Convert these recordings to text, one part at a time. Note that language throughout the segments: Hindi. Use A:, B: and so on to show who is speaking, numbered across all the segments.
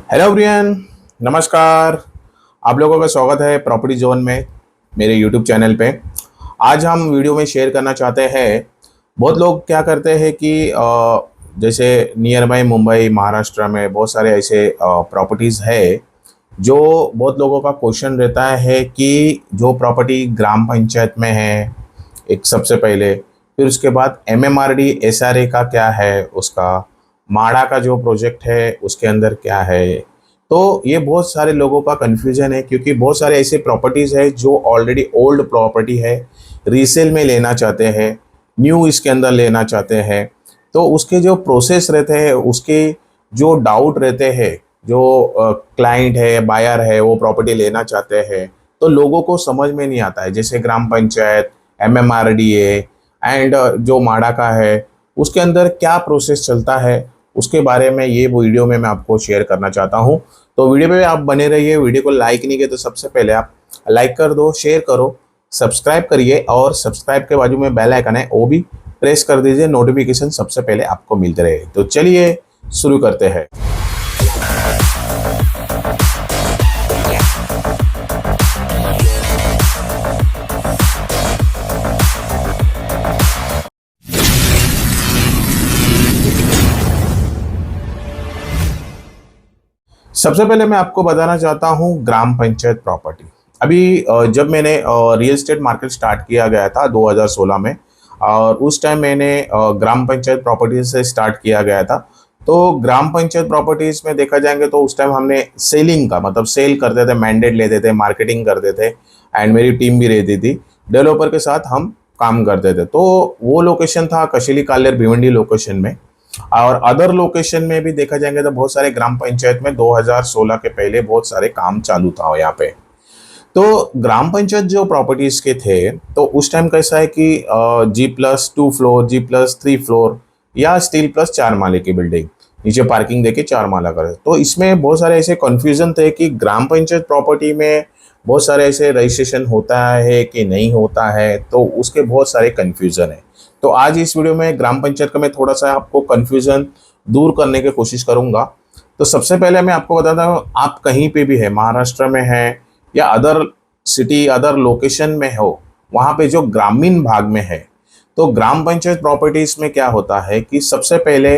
A: हेलो ब्रियन, नमस्कार। आप लोगों का स्वागत है प्रॉपर्टी जोन में, मेरे यूट्यूब चैनल पे। आज हम वीडियो में शेयर करना चाहते हैं। बहुत लोग क्या करते हैं कि जैसे नियर बाय मुंबई महाराष्ट्र में बहुत सारे ऐसे प्रॉपर्टीज़ है जो बहुत लोगों का क्वेश्चन रहता है कि जो प्रॉपर्टी ग्राम पंचायत में है, एक सबसे पहले, फिर उसके बाद एमएमआरडी एसआरए का क्या है, उसका माड़ा का जो प्रोजेक्ट है उसके अंदर क्या है। तो ये बहुत सारे लोगों का कन्फ्यूजन है क्योंकि बहुत सारे ऐसे प्रॉपर्टीज़ है जो ऑलरेडी ओल्ड प्रॉपर्टी है, रीसेल में लेना चाहते हैं, न्यू इसके अंदर लेना चाहते हैं। तो उसके जो प्रोसेस रहते हैं, उसके जो डाउट रहते हैं, जो क्लाइंट है, बायर है, वो प्रॉपर्टी लेना चाहते हैं, तो लोगों को समझ में नहीं आता है। जैसे ग्राम पंचायत, एमएमआरडीए एंड जो माड़ा का है, उसके अंदर क्या प्रोसेस चलता है, उसके बारे में ये वीडियो में मैं आपको शेयर करना चाहता हूँ। तो वीडियो पे आप बने रहिए। वीडियो को लाइक नहीं किया तो सबसे पहले आप लाइक कर दो, शेयर करो, सब्सक्राइब करिए और सब्सक्राइब के बाजू में बेल आइकन है वो भी प्रेस कर दीजिए, नोटिफिकेशन सबसे पहले आपको मिलते रहे। तो चलिए शुरू करते हैं। सबसे पहले मैं आपको बताना चाहता हूँ ग्राम पंचायत प्रॉपर्टी। अभी जब मैंने रियल एस्टेट मार्केट स्टार्ट किया गया था 2016 में, और उस टाइम मैंने ग्राम पंचायत प्रॉपर्टीज से स्टार्ट किया गया था। तो ग्राम पंचायत प्रॉपर्टीज में देखा जाएंगे तो उस टाइम हमने सेलिंग का मतलब सेल करते थे, मैंडेट लेते थे, मार्केटिंग करते थे, एंड मेरी टीम भी रहती थी। डेवलपर के साथ हम काम करते थे। तो वो लोकेशन था कशीली कालेर भिवंडी लोकेशन में। और अदर लोकेशन में भी देखा जाएंगे तो बहुत सारे ग्राम पंचायत में 2016 के पहले बहुत सारे काम चालू था यहाँ पे। तो ग्राम पंचायत जो प्रॉपर्टीज के थे, तो उस टाइम कैसा है कि G+2 फ्लोर, G+3 फ्लोर या स्टील प्लस 4 माले की बिल्डिंग, नीचे पार्किंग देके 4 माला करे। तो इसमें बहुत सारे ऐसे कंफ्यूजन थे कि ग्राम पंचायत प्रॉपर्टी में बहुत सारे ऐसे रजिस्ट्रेशन होता है कि नहीं होता है, तो उसके बहुत सारे कंफ्यूजन है। तो आज इस वीडियो में ग्राम पंचायत का मैं थोड़ा सा आपको कंफ्यूजन दूर करने की कोशिश करूंगा। तो सबसे पहले मैं आपको बताता हूँ, आप कहीं पे भी है, महाराष्ट्र में है या अदर सिटी, अदर लोकेशन में हो, वहाँ पे जो ग्रामीण भाग में है, तो ग्राम पंचायत प्रॉपर्टीज में क्या होता है कि सबसे पहले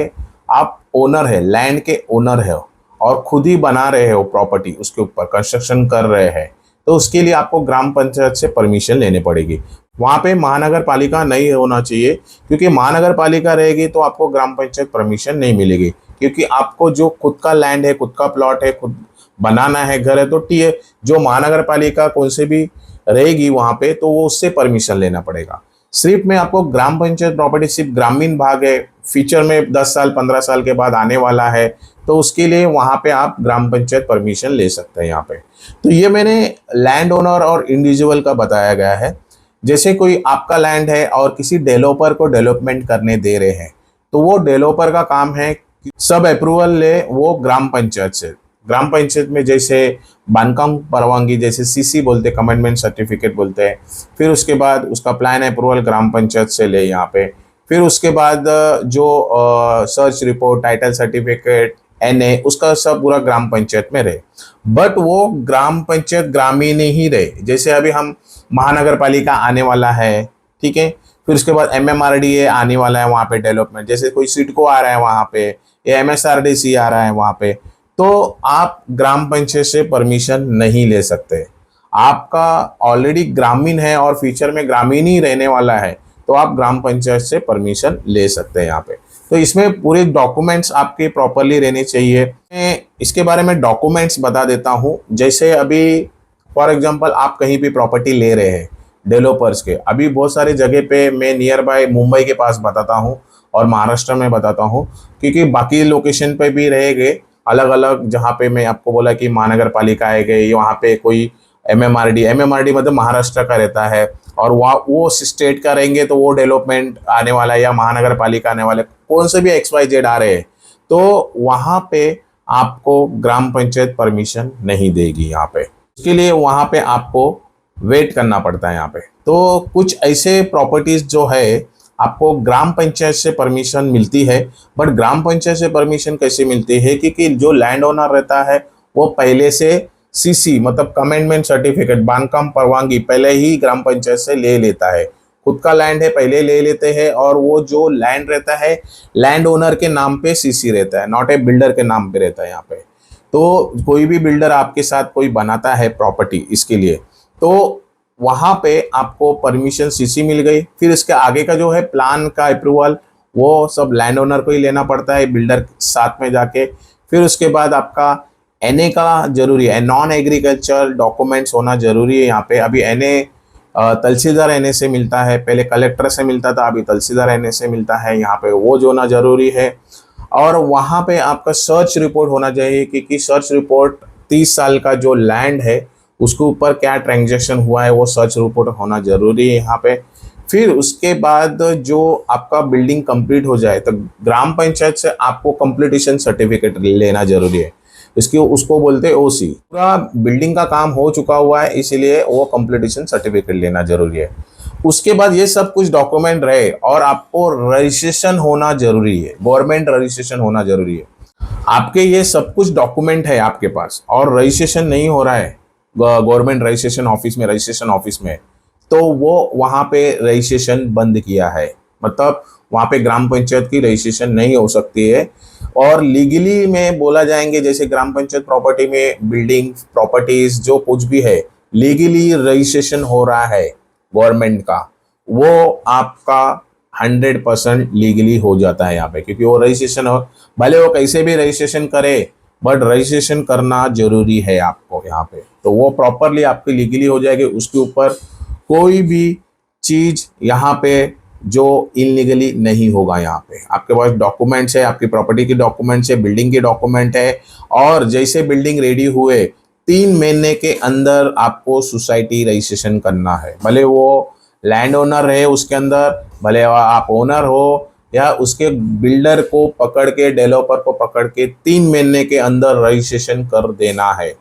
A: आप ओनर है, लैंड के ओनर है और खुद ही बना रहे हो प्रॉपर्टी, उसके ऊपर कंस्ट्रक्शन कर रहे हैं, तो उसके लिए आपको ग्राम पंचायत से परमिशन लेने पड़ेगी। वहाँ पे महानगर पालिका नहीं होना चाहिए, क्योंकि महानगर पालिका रहेगी तो आपको ग्राम पंचायत परमिशन नहीं मिलेगी। क्योंकि आपको जो खुद का लैंड है, खुद का प्लॉट है, खुद बनाना है, घर है, तो टी जो महानगर पालिका कौन से भी रहेगी वहाँ पे, तो वो उससे परमिशन लेना पड़ेगा। सिर्फ में आपको ग्राम पंचायत प्रॉपर्टी सिर्फ ग्रामीण भाग है, फ्यूचर में 10 साल 15 साल के बाद आने वाला है, तो उसके लिए वहाँ पे आप ग्राम पंचायत परमिशन ले सकते हैं यहाँ पे। तो ये मैंने लैंड ओनर और इंडिविजुअल का बताया गया है। जैसे कोई आपका लैंड है और किसी डेवलपर को डेवलपमेंट करने दे रहे हैं, तो वो डेवलपर का काम है कि सब अप्रूवल ले वो ग्राम पंचायत से। ग्राम पंचायत में जैसे बांधकाम परवानगी, जैसे सीसी बोलते, कमेंटमेंट सर्टिफिकेट बोलते हैं, फिर उसके बाद उसका प्लान अप्रूवल ग्राम पंचायत से ले यहाँ पे, फिर उसके बाद जो search report, title certificate, NA, उसका सब पूरा ग्राम पंचायत में रहे। बट वो ग्राम पंचायत ग्रामीण ही रहे। जैसे अभी हम महानगर पालिका आने वाला है, ठीक है, फिर उसके बाद एमएमआरडीए आने वाला है वहाँ पे डेवलपमेंट, जैसे कोई सिडको आ रहा है वहाँ पे, या एमएसआरडीसी आ रहा है वहाँ पे, तो आप ग्राम पंचायत से परमिशन नहीं ले सकते। आपका ऑलरेडी ग्रामीण है और फ्यूचर में ग्रामीण ही रहने वाला है, तो आप ग्राम पंचायत से परमिशन ले सकते हैं यहाँ पे। तो इसमें पूरे डॉक्यूमेंट्स आपके प्रॉपरली रहने चाहिए। मैं इसके बारे में डॉक्यूमेंट्स बता देता हूँ। जैसे अभी फॉर एग्जांपल आप कहीं भी प्रॉपर्टी ले रहे हैं डेवलपर्स के, अभी बहुत सारे जगह पे मैं नियर बाय मुंबई के पास बताता हूँ और महाराष्ट्र में बताता हूँ, क्योंकि बाकी लोकेशन पे भी रहेंगे अलग अलग। जहाँ पे मैं आपको बोला कि महानगर पालिका आएगी, वहाँ पे कोई एमएमआरडी मतलब महाराष्ट्र का रहता है, और वो स्टेट का रहेंगे तो वो डेवलपमेंट आने वाला है, या महानगर पालिका आने वाले, कौन से भी XYZ आ रहे हैं, तो वहाँ पे आपको ग्राम पंचायत परमिशन नहीं देगी यहाँ पे। उसके लिए वहाँ पे आपको वेट करना पड़ता है यहाँ पे। तो कुछ ऐसे प्रॉपर्टीज जो है आपको ग्राम पंचायत से परमिशन मिलती है। बट ग्राम पंचायत से परमिशन कैसे मिलती है कि जो लैंड ओनर रहता है वो पहले से सीसी मतलब कमेंडमेंट सर्टिफिकेट बांधकाम परवानगी पहले ही ग्राम पंचायत से ले लेता है। खुद का लैंड है पहले ले लेते हैं, और वो जो लैंड रहता है लैंड ओनर के नाम पे सीसी रहता है, नॉट ए बिल्डर के नाम पे रहता है यहाँ पे। तो कोई भी बिल्डर आपके साथ कोई बनाता है प्रॉपर्टी इसके लिए, तो वहां पे आपको परमिशन सीसी मिल गई। फिर इसके आगे का जो है प्लान का अप्रूवल वो सब लैंड ओनर को ही लेना पड़ता है, बिल्डर साथ में जाके। फिर उसके बाद आपका एनए का जरूरी है, नॉन एग्रीकल्चर डॉक्यूमेंट्स होना जरूरी है यहाँ पे। अभी एनए तहसीलदार एनए से मिलता है, पहले कलेक्टर से मिलता था, अभी तहसीलदार एनए से मिलता है यहाँ पे, वो जो होना जरूरी है। और वहाँ पे आपका सर्च रिपोर्ट होना चाहिए, क्योंकि सर्च रिपोर्ट 30 साल का जो लैंड है उसके ऊपर क्या ट्रांजैक्शन हुआ है वो सर्च रिपोर्ट होना जरूरी है यहाँ पे। फिर उसके बाद जो आपका बिल्डिंग कंप्लीट हो जाए तो ग्राम पंचायत से आपको कंप्लीटेशन सर्टिफिकेट लेना जरूरी है। इसकी उसको बोलते हैं ओसी। पूरा बिल्डिंग का काम हो चुका हुआ है इसीलिए वो कंप्लीटेशन सर्टिफिकेट लेना जरूरी है। उसके बाद ये सब कुछ डॉक्यूमेंट रहे और आपको रजिस्ट्रेशन होना जरूरी है, गवर्नमेंट रजिस्ट्रेशन होना जरूरी है। आपके ये सब कुछ डॉक्यूमेंट है आपके पास और रजिस्ट्रेशन नहीं हो रहा है गवर्नमेंट रजिस्ट्रेशन ऑफिस में, तो वो वहाँ पे रजिस्ट्रेशन बंद किया है। मतलब वहाँ पे ग्राम पंचायत की रजिस्ट्रेशन नहीं हो सकती है। और लीगली में बोला जाएंगे, जैसे ग्राम पंचायत प्रॉपर्टी में बिल्डिंग प्रॉपर्टीज जो कुछ भी है लीगली रजिस्ट्रेशन हो रहा है गवर्नमेंट का, वो आपका 100% लीगली हो जाता है यहाँ पे, क्योंकि वो रजिस्ट्रेशन हो, भले वो कैसे भी रजिस्ट्रेशन करे बट रजिस्ट्रेशन करना जरूरी है आपको यहाँ पे। तो वो प्रॉपरली आपकी लीगली हो जाएगी, उसके ऊपर कोई भी चीज यहाँ पे जो इनलीगली नहीं होगा। यहाँ पे आपके पास डॉक्यूमेंट्स है, आपकी प्रॉपर्टी के डॉक्यूमेंट्स है, बिल्डिंग के डॉक्यूमेंट है, और जैसे बिल्डिंग रेडी हुए 3 महीने के अंदर आपको सोसाइटी रजिस्ट्रेशन करना है। भले वो लैंड ओनर है उसके अंदर, भले आप ओनर हो या उसके बिल्डर को पकड़ के डेवलपर को पकड़ के 3 महीने के अंदर रजिस्ट्रेशन कर देना है।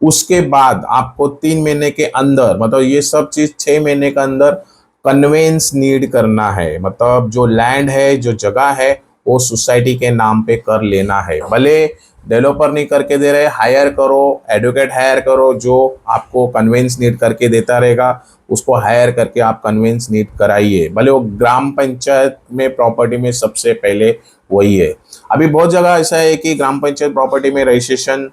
A: उसके बाद आपको 3 महीने के अंदर, मतलब ये सब चीज 6 महीने के अंदर कन्वेंस नीड करना है। मतलब जो लैंड है जो जगह है वो सोसाइटी के नाम पे कर लेना है। भले डेवलपर नहीं करके दे रहे, हायर करो, एडवोकेट हायर करो जो आपको कन्वेंस नीड करके देता रहेगा, उसको हायर करके आप कन्वेंस नीड कराइए। भले वो ग्राम पंचायत में प्रॉपर्टी में सबसे पहले वही है। अभी बहुत जगह ऐसा है कि ग्राम पंचायत प्रॉपर्टी में रजिस्ट्रेशन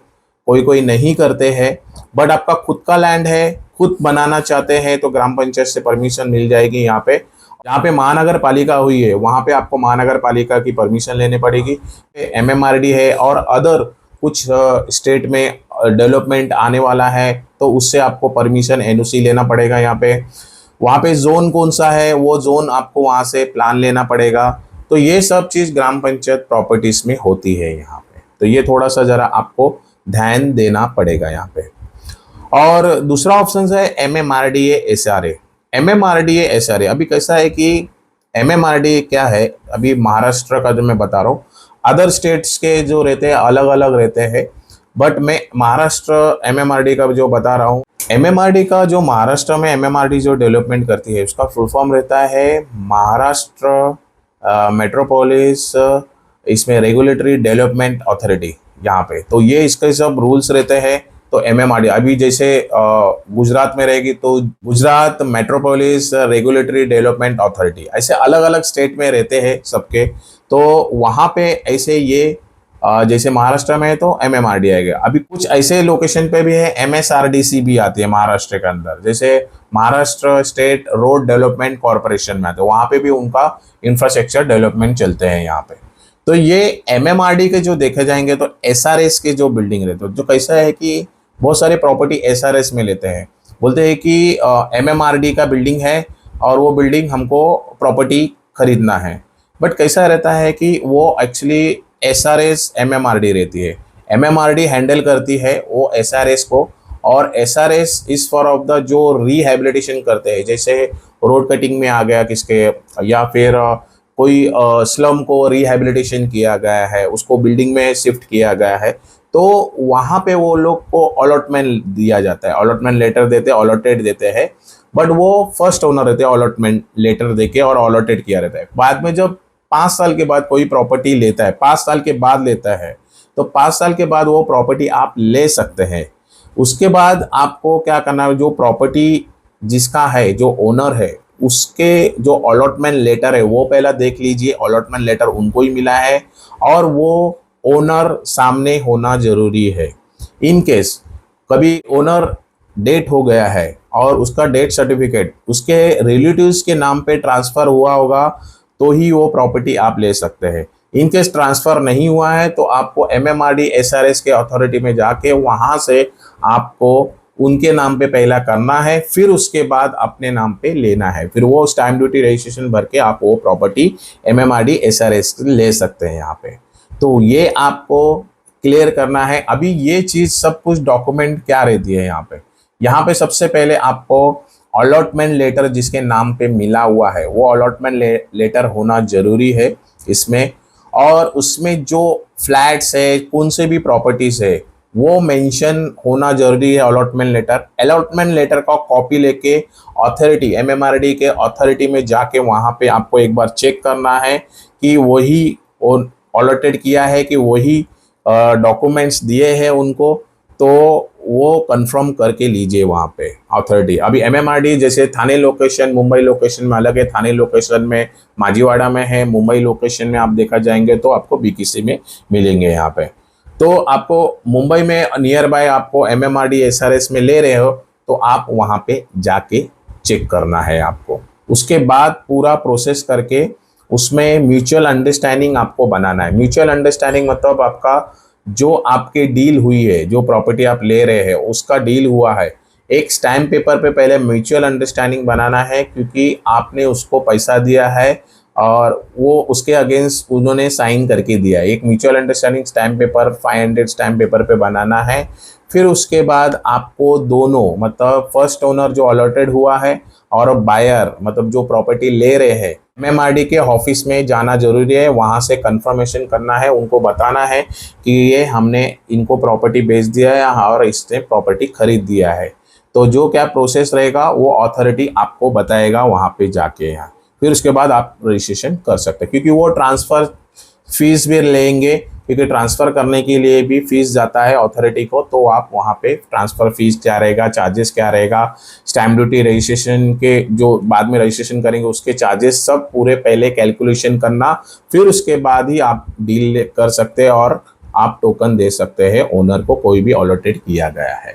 A: कोई कोई नहीं करते हैं, बट आपका खुद का लैंड है, खुद बनाना चाहते हैं तो ग्राम पंचायत से परमिशन मिल जाएगी। यहाँ पे जहाँ पे महानगर पालिका हुई है वहाँ पे आपको महानगर पालिका की परमिशन लेनी पड़ेगी। एमएमआरडी है और अदर कुछ स्टेट में डेवलपमेंट आने वाला है तो उससे आपको परमिशन एनओसी लेना पड़ेगा। यहाँ पे वहाँ पे जोन कौन सा है वो जोन आपको वहाँ से प्लान लेना पड़ेगा। तो ये सब चीज़ ग्राम पंचायत प्रॉपर्टीज में होती है यहाँ पे, तो ये थोड़ा सा ज़रा आपको ध्यान देना पड़ेगा यहाँ पे। और दूसरा ऑप्शन है एमएमआरडीए एसआरए। एमएमआरडीए एसआरए अभी कैसा है कि एमएमआरडीए क्या है, अभी महाराष्ट्र का जो मैं बता रहा हूँ, अदर स्टेट्स के जो रहते हैं अलग अलग रहते हैं, बट मैं महाराष्ट्र एमएमआरडी का जो बता रहा हूँ। एमएमआरडी का जो महाराष्ट्र में एमएमआरडी जो डेवलपमेंट करती है उसका फुल फॉर्म रहता है महाराष्ट्र मेट्रोपोलिस, इसमें रेगुलेटरी डेवलपमेंट अथॉरिटी यहाँ पे। तो ये इसके सब रूल्स रहते हैं। तो एमएमआरडी अभी जैसे गुजरात में रहेगी तो Gujarat metropolis regulatory development authority, ऐसे अलग अलग स्टेट में रहते हैं सबके। तो वहाँ पे ऐसे ये जैसे महाराष्ट्र में है तो एमएमआरडी आएगा। अभी कुछ ऐसे लोकेशन पे भी है एमएसआरडीसी भी आती है महाराष्ट्र के अंदर, जैसे Maharashtra state road development corporation में आते हैं, वहाँ पे भी उनका इंफ्रास्ट्रक्चर डेवलपमेंट चलते हैं यहाँ पे। तो ये एमएमआरडी के जो देखे जाएंगे तो एसआरएस के जो बिल्डिंग रहते हैं, जो कैसा है कि बहुत सारे प्रॉपर्टी एसआरएस में लेते हैं, बोलते हैं कि एमएमआरडी का बिल्डिंग है और वो बिल्डिंग हमको प्रॉपर्टी खरीदना है, बट कैसा रहता है कि वो एक्चुअली एसआरएस एमएमआरडी रहती है, एमएमआरडी हैंडल करती है वो एसआरएस को। और एसआरएस इस फॉर ऑफ द जो रिहैबिलिटेशन करते हैं, जैसे रोड कटिंग में आ गया किसके, या फिर कोई स्लम को रिहैबिलिटेशन किया गया है, उसको बिल्डिंग में शिफ्ट किया गया है, तो वहाँ पे वो लोग को अलॉटमेंट दिया जाता है, अलॉटमेंट लेटर देते हैं, अलॉटेड देते हैं। बट वो फर्स्ट ओनर रहते हैं, अलॉटमेंट लेटर देके और अलॉटेड किया रहता है। बाद में जब 5 साल के बाद कोई प्रॉपर्टी लेता है, 5 साल के बाद लेता है, तो 5 साल के बाद वो प्रॉपर्टी आप ले सकते हैं। उसके बाद आपको क्या करना है, जो प्रॉपर्टी जिसका है, जो ओनर है, उसके जो अलॉटमेंट लेटर है वो पहला देख लीजिए, अलॉटमेंट लेटर उनको ही मिला है और वो ओनर सामने होना जरूरी है। इन केस कभी ओनर डेट हो गया है और उसका डेथ सर्टिफिकेट उसके रिलेटिव्स के नाम पे ट्रांसफर हुआ होगा, तो ही वो प्रॉपर्टी आप ले सकते हैं। इन केस ट्रांसफर नहीं हुआ है तो आपको एमएमआरडी एसआरएस के अथॉरिटी में जाके वहां से आपको उनके नाम पे पहला करना है, फिर उसके बाद अपने नाम पे लेना है। फिर वो स्टैम्प ड्यूटी रजिस्ट्रेशन भर के आप वो प्रॉपर्टी एमएमआरडी एसआरएस ले सकते हैं यहाँ पे। तो ये आपको क्लियर करना है। अभी ये चीज सब कुछ डॉक्यूमेंट क्या रहती है यहाँ पे, यहाँ पे सबसे पहले आपको अलॉटमेंट लेटर जिसके नाम पे मिला हुआ है वो अलॉटमेंट लेटर होना जरूरी है इसमें। और उसमें जो फ्लैट्स है, कौन से भी प्रॉपर्टीज है, वो मेंशन होना जरूरी है अलॉटमेंट लेटर। अलॉटमेंट लेटर का कॉपी लेके अथॉरिटी एमएमआरडी के अथॉरिटी में जाके वहां पे आपको एक बार चेक करना है कि वही अलॉटेड किया है, कि वही डॉक्यूमेंट्स दिए हैं उनको। तो वो कंफर्म करके लीजिए वहाँ पे अथॉरिटी। अभी एमएमआरडी जैसे थाने लोकेशन, मुंबई लोकेशन में अलग है, थाने लोकेशन में माजीवाड़ा में है, मुंबई लोकेशन में आप देखा जाएंगे तो आपको बीकीसी में मिलेंगे यहाँ पे। तो आपको मुंबई में नियर बाय आपको एमएमआरडी एसआरएस में ले रहे हो तो आप वहाँ पे जाके चेक करना है आपको। उसके बाद पूरा प्रोसेस करके उसमें म्यूचुअल अंडरस्टैंडिंग आपको बनाना है। म्यूचुअल अंडरस्टैंडिंग मतलब आपका जो आपके डील हुई है, जो प्रॉपर्टी आप ले रहे हैं उसका डील हुआ है, एक स्टैम्प पेपर पे पहले म्यूचुअल अंडरस्टैंडिंग बनाना है, क्योंकि आपने उसको पैसा दिया है और वो उसके अगेंस्ट उन्होंने साइन करके दिया है। एक mutual understanding stamp paper 500 stamp paper पे बनाना है। फिर उसके बाद आपको दोनों मतलब फर्स्ट ओनर जो अलॉटेड हुआ है और बायर मतलब जो प्रॉपर्टी ले रहे हैं, एमएमआरडी के ऑफिस में जाना जरूरी है। वहां से कंफर्मेशन करना है, उनको बताना है कि ये हमने इनको प्रॉपर्टी बेच दिया है और इसने प्रॉपर्टी खरीद दिया है। तो जो क्या प्रोसेस रहेगा वो अथॉरिटी आपको बताएगा वहां पे जाके यहाँ। फिर उसके बाद आप रजिस्ट्रेशन कर सकते हैं, क्योंकि वो ट्रांसफर फीस भी लेंगे, क्योंकि ट्रांसफर करने के लिए भी फीस जाता है अथॉरिटी को। तो आप वहाँ पे ट्रांसफर फीस क्या रहेगा, चार्जेस क्या रहेगा, स्टैम्प ड्यूटी रजिस्ट्रेशन के जो बाद में रजिस्ट्रेशन करेंगे उसके चार्जेस सब पूरे पहले कैलकुलेशन करना, फिर उसके बाद ही आप डील कर सकते हैं और आप टोकन दे सकते हैं ओनर को, कोई भी अलॉटेड किया गया है।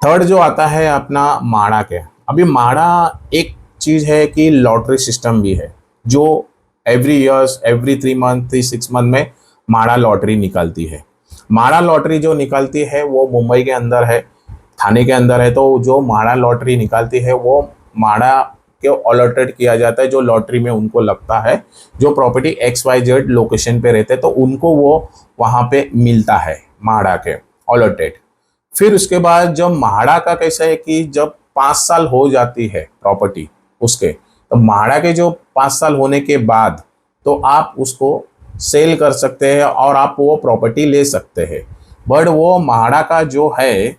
A: थर्ड जो आता है अपना माड़ा के। अभी माड़ा एक चीज है कि लॉटरी सिस्टम भी है, जो every years every 3 month 6 month में माड़ा लॉटरी निकलती है। माड़ा लॉटरी जो निकलती है वो मुंबई के अंदर है, थाने के अंदर है। तो जो माड़ा लॉटरी निकालती है वो माड़ा के अलॉटेड किया जाता है, जो लॉटरी में उनको लगता है, जो प्रॉपर्टी XYZ लोकेशन पे रहते हैं तो उनको वो वहाँ पे मिलता है माड़ा के अलॉटेड। फिर उसके बाद जब म्हाड़ा का कैसा है कि जब 5 साल हो जाती है प्रॉपर्टी उसके, तो म्हाड़ा के जो 5 साल होने के बाद तो आप उसको सेल कर सकते हैं और आप वो प्रॉपर्टी ले सकते हैं। बट वो म्हाड़ा का जो है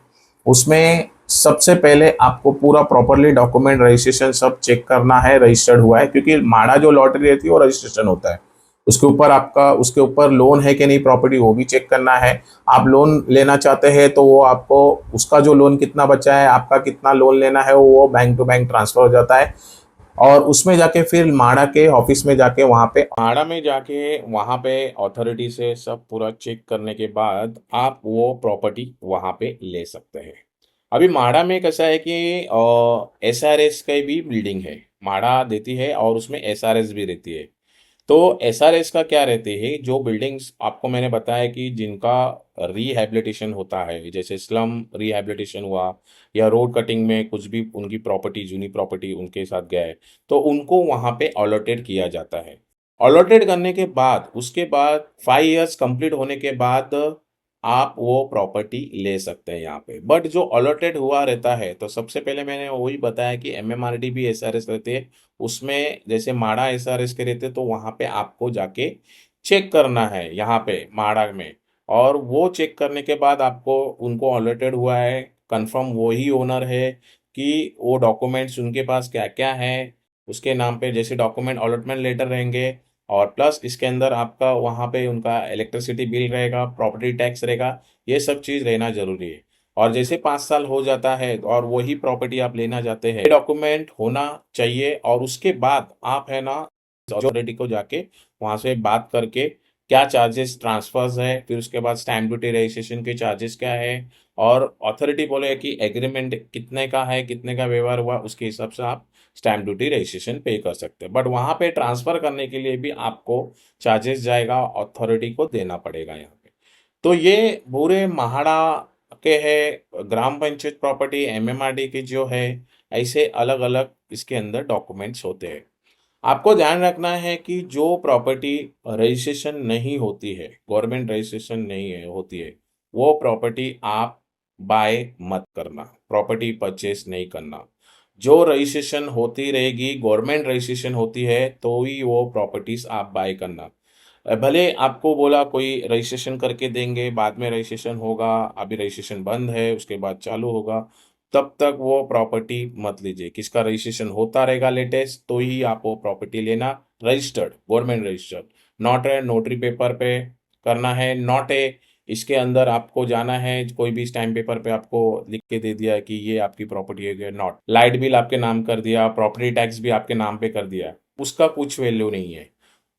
A: उसमें सबसे पहले आपको पूरा प्रॉपरली डॉक्यूमेंट रजिस्ट्रेशन सब चेक करना है, रजिस्टर्ड हुआ है, क्योंकि म्हाड़ा जो लॉटरी रहती है वो रजिस्ट्रेशन होता है। उसके ऊपर आपका उसके ऊपर लोन है कि नहीं प्रॉपर्टी वो भी चेक करना है। आप लोन लेना चाहते हैं तो वो आपको उसका जो लोन कितना बचा है, आपका कितना लोन लेना है, वो बैंक टू बैंक ट्रांसफर हो जाता है। और उसमें जाके फिर माड़ा के ऑफिस में जाके वहाँ पे माड़ा में जाके वहाँ पे अथॉरिटी से सब पूरा चेक करने के बाद आप वो प्रॉपर्टी वहाँ पे ले सकते हैं। अभी माड़ा में कैसा है कि SRS की भी बिल्डिंग है, माड़ा देती है और उसमें SRS भी रहती है। तो SRS का क्या रहते हैं, जो बिल्डिंग्स आपको मैंने बताया कि जिनका रिहैबिलिटेशन होता है, जैसे स्लम रिहैबिलिटेशन हुआ या रोड कटिंग में कुछ भी उनकी प्रॉपर्टी जूनी प्रॉपर्टी उनके साथ गया है, तो उनको वहाँ पे अलॉटेड किया जाता है। अलॉटेड करने के बाद उसके बाद 5 इयर्स कंप्लीट होने के बाद आप वो प्रॉपर्टी ले सकते हैं यहाँ पे। बट जो अलॉटेड हुआ रहता है तो सबसे पहले मैंने वही बताया कि MMRD भी SRS रहते हैं, उसमें जैसे माड़ा SRS के रहते तो वहाँ पे आपको जाके चेक करना है यहाँ पे माड़ा में।
B: और वो चेक करने के बाद आपको उनको अलॉटेड हुआ है, कंफर्म वही ओनर है कि वो डॉक्यूमेंट्स उनके पास क्या क्या है उसके नाम पे, जैसे डॉक्यूमेंट अलॉटमेंट लेटर रहेंगे और प्लस इसके अंदर आपका वहाँ पे उनका इलेक्ट्रिसिटी बिल रहेगा, प्रॉपर्टी टैक्स रहेगा, ये सब चीज़ रहना जरूरी है। और जैसे 5 साल हो जाता है और वही प्रॉपर्टी आप लेना चाहते हैं, डॉक्यूमेंट होना चाहिए। और उसके बाद आप है ना अथॉरिटी को जाके वहाँ से बात करके क्या चार्जेस ट्रांसफर्स है, फिर उसके बाद स्टैम्प ड्यूटी रजिस्ट्रेशन के चार्जेस क्या है, और अथॉरिटी बोले कि एग्रीमेंट कितने का है, कितने का व्यवहार हुआ, उसके हिसाब से आप स्टैम्प ड्यूटी रजिस्ट्रेशन पे कर सकते हैं। बट वहाँ पे ट्रांसफ़र करने के लिए भी आपको चार्जेस जाएगा, अथॉरिटी को देना पड़ेगा यहाँ पे। तो ये पूरे महाड़ा के है ग्राम पंचायत प्रॉपर्टी एमएमआरडी की जो है, ऐसे अलग अलग इसके अंदर डॉक्यूमेंट्स होते हैं। आपको ध्यान रखना है कि जो प्रॉपर्टी रजिस्ट्रेशन नहीं होती है, गवर्नमेंट रजिस्ट्रेशन नहीं है होती है, वो प्रॉपर्टी आप बाय मत करना, प्रॉपर्टी परचेस नहीं करना। जो रजिस्ट्रेशन होती रहेगी, गवर्नमेंट रजिस्ट्रेशन होती है, तो ही वो प्रॉपर्टीज आप बाय करना। भले आपको बोला कोई रजिस्ट्रेशन करके देंगे, बाद में रजिस्ट्रेशन होगा, अभी रजिस्ट्रेशन बंद है उसके बाद चालू होगा, तब तक वो प्रॉपर्टी मत लीजिए। किसका रजिस्ट्रेशन होता रहेगा लेटेस्ट, तो ही आप वो प्रॉपर्टी लेना, registered, government registered, not a notary paper पे करना है, नॉट ए इसके अंदर आपको जाना है कोई भी स्टैम्प पेपर पे आपको लिख के दे दिया कि ये आपकी प्रॉपर्टी है, नॉट। लाइट बिल आपके नाम कर दिया, प्रॉपर्टी टैक्स भी आपके नाम पे कर दिया, उसका कुछ वैल्यू नहीं है।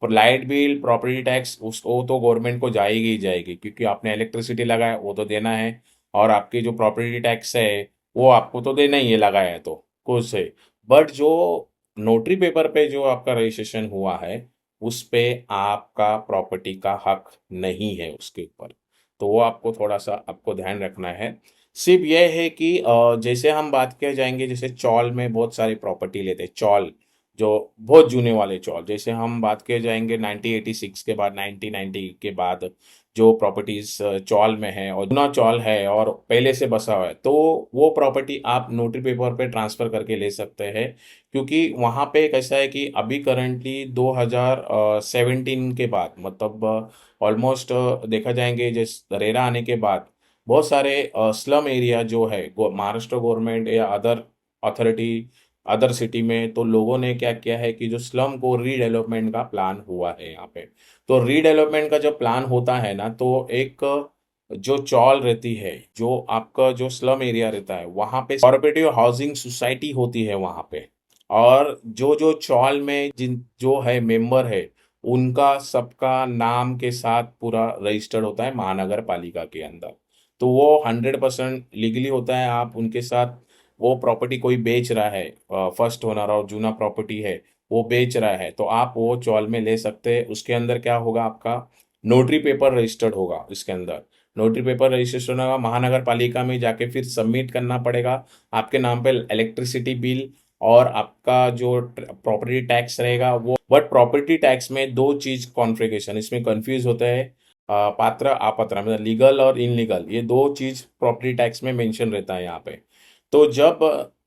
B: पर लाइट बिल, प्रॉपर्टी टैक्स उस वो तो गवर्नमेंट को जाएगी ही जाएगी, क्योंकि आपने इलेक्ट्रिसिटी लगाया वो तो देना है, और आपकी जो प्रॉपर्टी टैक्स है वो आपको तो देना ही है, लगाया है तो कुछ से। बट जो नोटरी पेपर पे जो आपका रजिस्ट्रेशन हुआ है, उस पे आपका प्रॉपर्टी का हक नहीं है उसके ऊपर। तो वो आपको थोड़ा सा आपको ध्यान रखना है। सिर्फ यह है कि जैसे हम बात किया जाएंगे, जैसे चौल में बहुत सारी प्रॉपर्टी लेते हैं, चौल जो बहुत जूने वाले चौल, जैसे हम बात किए जाएंगे 1986 के बाद, 1990 के बाद जो प्रॉपर्टीज चौल में है और जूना चौल है और पहले से बसा हुआ है, तो वो प्रॉपर्टी आप नोटरी पेपर पे ट्रांसफर करके ले सकते हैं। क्योंकि वहाँ पे कैसा है कि अभी करंटली 2017 के बाद, मतलब ऑलमोस्ट देखा जाएंगे जिस रेरा आने के बाद, बहुत सारे स्लम एरिया जो है महाराष्ट्र गवर्नमेंट या अदर अथॉरिटी अदर सिटी में, तो लोगों ने क्या किया है कि जो स्लम को रीडेवलपमेंट का प्लान हुआ है यहाँ पे। तो रीडेवलपमेंट का जब प्लान होता है ना, तो एक जो चौल रहती है, जो आपका जो स्लम एरिया रहता है, वहाँ पे कोऑपरेटिव हाउसिंग सोसाइटी होती है वहाँ पे। और जो जो चौल में जिन जो है मेंबर है, उनका सबका नाम के साथ पूरा रजिस्टर्ड होता है महानगर पालिका के अंदर। तो वो 100% लीगली होता है। आप उनके साथ वो प्रॉपर्टी कोई बेच रहा है, फर्स्ट ओनर और जूना प्रॉपर्टी है, वो बेच रहा है, तो आप वो चॉल में ले सकते हैं। उसके अंदर क्या होगा, आपका नोटरी पेपर रजिस्टर्ड होगा, इसके अंदर नोटरी पेपर रजिस्ट्रेशन होगा, महानगर पालिका में जाके फिर सबमिट करना पड़ेगा आपके नाम पे इलेक्ट्रिसिटी बिल, और आपका जो प्रॉपर्टी टैक्स रहेगा वो। बट प्रॉपर्टी टैक्स में दो चीज कॉन्फ़िगरेशन इसमें कंफ्यूज होता है, पात्र अपात्र, मतलब लीगल और इनलीगल, ये दो चीज प्रॉपर्टी टैक्स में मेंशन रहता है यहाँ पे। तो जब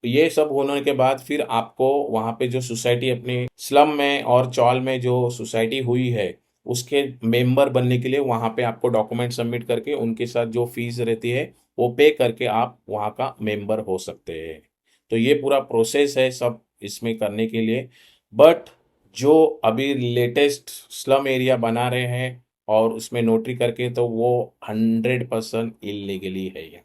B: ये सब होने के बाद फिर आपको वहाँ पे जो सोसाइटी अपनी स्लम में और चौल में जो सोसाइटी हुई है, उसके मेंबर बनने के लिए वहाँ पे आपको डॉक्यूमेंट सबमिट करके उनके साथ जो फीस रहती है वो पे करके आप वहाँ का मेंबर हो सकते हैं। तो ये पूरा प्रोसेस है सब इसमें करने के लिए। बट जो अभी लेटेस्ट स्लम एरिया बना रहे हैं और उसमें नोटरी करके, तो वो 100% इलीगली है ये।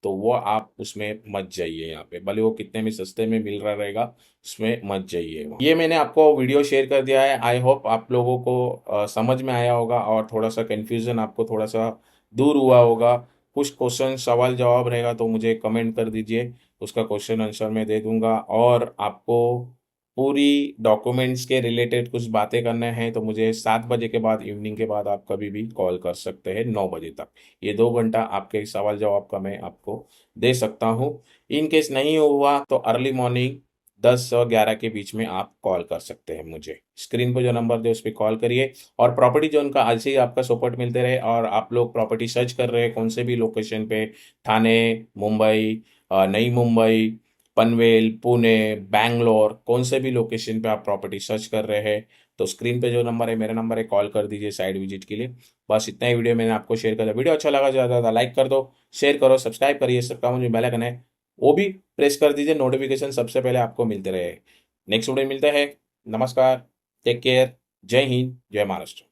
B: तो वो आप उसमें मत जाइए, यहाँ पे भले वो कितने में सस्ते में मिल रहा रहेगा, उसमें मत जाइए वहाँ। ये मैंने आपको वीडियो शेयर कर दिया है, आई होप आप लोगों को समझ में आया होगा और थोड़ा सा कन्फ्यूज़न आपको थोड़ा सा दूर हुआ होगा। कुछ क्वेश्चन सवाल जवाब रहेगा तो मुझे कमेंट कर दीजिए, उसका क्वेश्चन आंसर मैं दे दूंगा। और आपको पूरी डॉक्यूमेंट्स के रिलेटेड कुछ बातें करने हैं तो मुझे 7 बजे के बाद, इवनिंग के बाद आप कभी भी कॉल कर सकते हैं 9 बजे तक। ये 2 घंटा आपके सवाल जवाब का मैं आपको दे सकता हूँ। इन केस नहीं हुआ तो अर्ली मॉर्निंग 10 और 11 के बीच में आप कॉल कर सकते हैं मुझे। स्क्रीन पर जो नंबर दे उस पर कॉल करिए। और प्रॉपर्टी जोन का ऐसे ही आपका सपोर्ट मिलते रहे, और आप लोग प्रॉपर्टी सर्च कर रहे हैं कौन से भी लोकेशन पे, ठाणे, मुंबई, नई मुंबई, पनवेल, पुणे, बैंगलोर, कौन से भी लोकेशन पे आप प्रॉपर्टी सर्च कर रहे हैं, तो स्क्रीन पे जो नंबर है, मेरा नंबर है, कॉल कर दीजिए साइट विजिट के लिए। बस इतना ही वीडियो मैंने आपको शेयर कर दिया। वीडियो अच्छा लगा ज़्यादा लाइक कर दो, शेयर करो, सब्सक्राइब करिए, सबका मुझे बेल आइकन है वो भी प्रेस कर दीजिए, नोटिफिकेशन सबसे पहले आपको मिलते रहे। नेक्स्ट वीडियो मिलते हैं। नमस्कार, टेक केयर, जय हिंद, जय महाराष्ट्र।